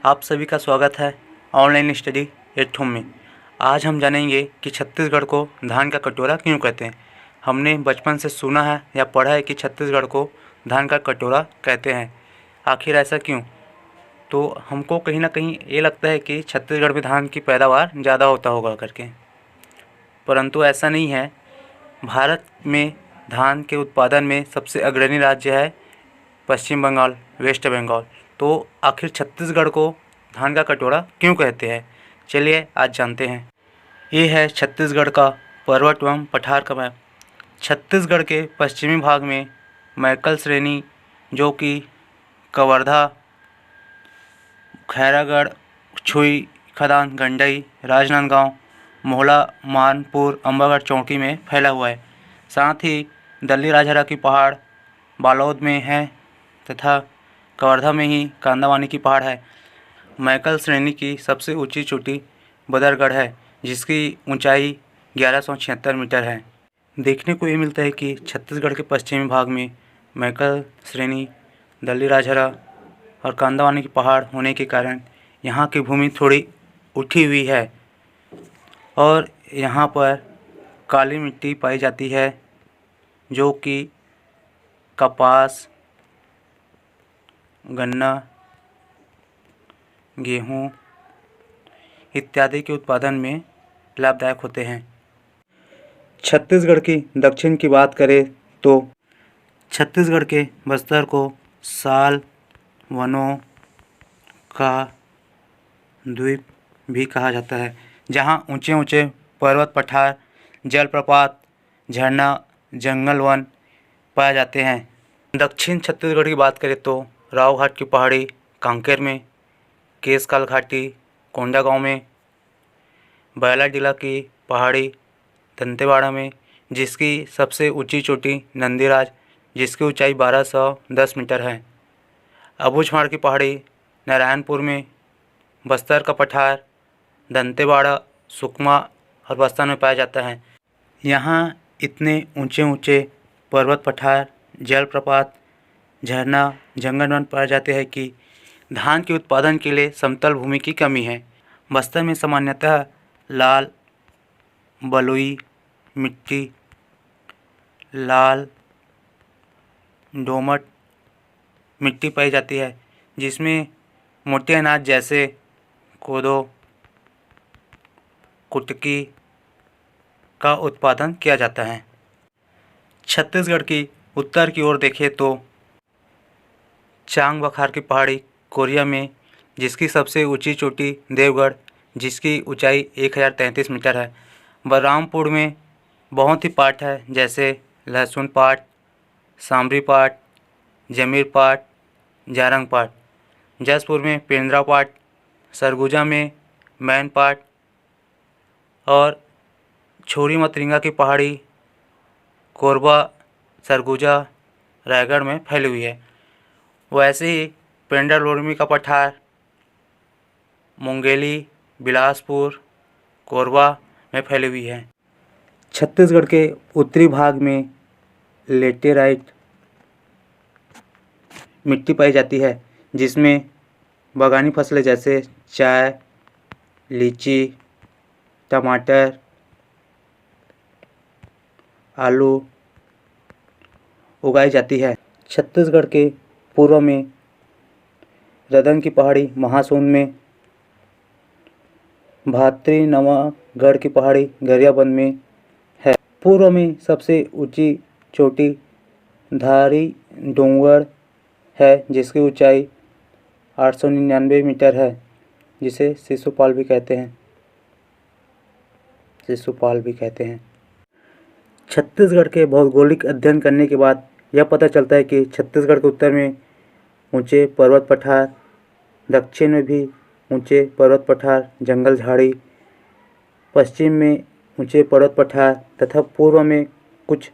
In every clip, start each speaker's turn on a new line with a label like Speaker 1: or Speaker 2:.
Speaker 1: आप सभी का स्वागत है ऑनलाइन स्टडी एट होम में। आज हम जानेंगे कि छत्तीसगढ़ को धान का कटोरा क्यों कहते हैं। हमने बचपन से सुना है या पढ़ा है कि छत्तीसगढ़ को धान का कटोरा कहते हैं। आखिर ऐसा क्यों? तो हमको कहीं ना कहीं ये लगता है कि छत्तीसगढ़ में धान की पैदावार ज़्यादा होता होगा करके, परंतु ऐसा नहीं है। भारत में धान के उत्पादन में सबसे अग्रणी राज्य है पश्चिम बंगाल, वेस्ट बंगाल। तो आखिर छत्तीसगढ़ को धान का कटोरा क्यों कहते हैं, चलिए आज जानते हैं। ये है छत्तीसगढ़ का पर्वत एवं पठार का मैप। छत्तीसगढ़ के पश्चिमी भाग में मैकल श्रेणी, जो कि कवर्धा, खैरागढ़, छुई खदान, गंडई, राजनांदगांव, मोहला, मानपुर, अंबागढ़, चौकी में फैला हुआ है। साथ ही दल्ली राजहरा की पहाड़ बालोद में है तथा कवर्धा में ही कांदावानी की पहाड़ है। मैकल श्रेणी की सबसे ऊंची चोटी बदरगढ़ है, जिसकी ऊंचाई 1176 मीटर है। देखने को ये मिलता है कि छत्तीसगढ़ के पश्चिमी भाग में मैकल श्रेणी, दल्ली राजहरा और कांदावानी की पहाड़ होने के कारण यहाँ की भूमि थोड़ी उठी हुई है और यहाँ पर काली मिट्टी पाई जाती है, जो कि कपास, गन्ना, गेहूँ इत्यादि के उत्पादन में लाभदायक होते हैं। छत्तीसगढ़ की दक्षिण की बात करें तो छत्तीसगढ़ के बस्तर को साल वनों का द्वीप भी कहा जाता है, जहाँ ऊंचे ऊंचे पर्वत, पठार, जलप्रपात, झरना, जंगल, वन पाए जाते हैं। दक्षिण छत्तीसगढ़ की बात करें तो राव घाट की पहाड़ी कांकेर में, केशकाल घाटी कोंडागांव में, बैला जिला की पहाड़ी दंतेवाड़ा में, जिसकी सबसे ऊंची चोटी नंदीराज, जिसकी ऊंचाई 1210 मीटर है। अबूझमाड़ की पहाड़ी नारायणपुर में, बस्तर का पठार दंतेवाड़ा, सुकमा और बस्तर में पाया जाता है। यहाँ इतने ऊंचे ऊंचे पर्वत, पठार, जलप्रपात, झरना, जंगल, वन पाए जाते हैं कि धान के उत्पादन के लिए समतल भूमि की कमी है। बस्तर में सामान्यतः लाल बलुई मिट्टी, लाल दोमट मिट्टी पाई जाती है, जिसमें मोटे अनाज जैसे कोदो, कुटकी का उत्पादन किया जाता है। छत्तीसगढ़ की उत्तर की ओर देखें तो चांग बखार की पहाड़ी कोरिया में, जिसकी सबसे ऊंची चोटी देवगढ़, जिसकी ऊंचाई 1033 मीटर है। बलरामपुर में बहुत ही पाट है, जैसे लहसुन पाट, सांबरी पाट, जमीर पाट, जारंग पाट। जसपुर में पेंद्रा पाट, सरगुजा में मैन पाट और छोरी मतरिंगा की पहाड़ी कोरबा, सरगुजा, रायगढ़ में फैली हुई है। वैसे ही पेंडर लोरमी का पठार मुंगेली, बिलासपुर, कोरबा में फैली हुई है। छत्तीसगढ़ के उत्तरी भाग में लेटेराइट मिट्टी पाई जाती है, जिसमें बागानी फसलें जैसे चाय, लीची, टमाटर, आलू उगाई जाती है। छत्तीसगढ़ के पूर्व में रदन की पहाड़ी महासोन में, भात्री नवागढ़ की पहाड़ी गरियाबंद में है। पूर्व में सबसे ऊंची चोटी धारी डोंगड़ है, जिसकी ऊंचाई 899 मीटर है, जिसे शिशुपाल भी कहते हैं। छत्तीसगढ़ के भौगोलिक अध्ययन करने के बाद यह पता चलता है कि छत्तीसगढ़ के उत्तर में ऊंचे पर्वत पठार, दक्षिण में भी ऊंचे पर्वत पठार, जंगल, झाड़ी, पश्चिम में ऊंचे पर्वत पठार तथा पूर्व में कुछ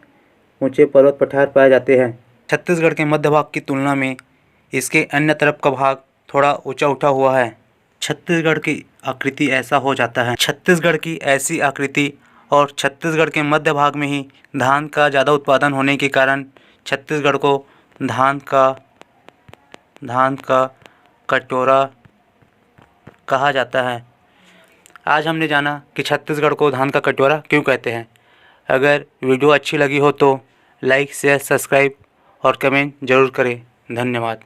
Speaker 1: ऊंचे पर्वत पठार पाए जाते हैं। छत्तीसगढ़ के मध्य भाग की तुलना में इसके अन्य तरफ का भाग थोड़ा ऊंचा उठा हुआ है। छत्तीसगढ़ की आकृति ऐसा हो जाता है। छत्तीसगढ़ की ऐसी आकृति और छत्तीसगढ़ के मध्य भाग में ही धान का ज़्यादा उत्पादन होने के कारण छत्तीसगढ़ को धान का कटोरा कहा जाता है। आज हमने जाना कि छत्तीसगढ़ को धान का कटोरा क्यों कहते हैं। अगर वीडियो अच्छी लगी हो तो लाइक, शेयर, सब्सक्राइब और कमेंट ज़रूर करें। धन्यवाद।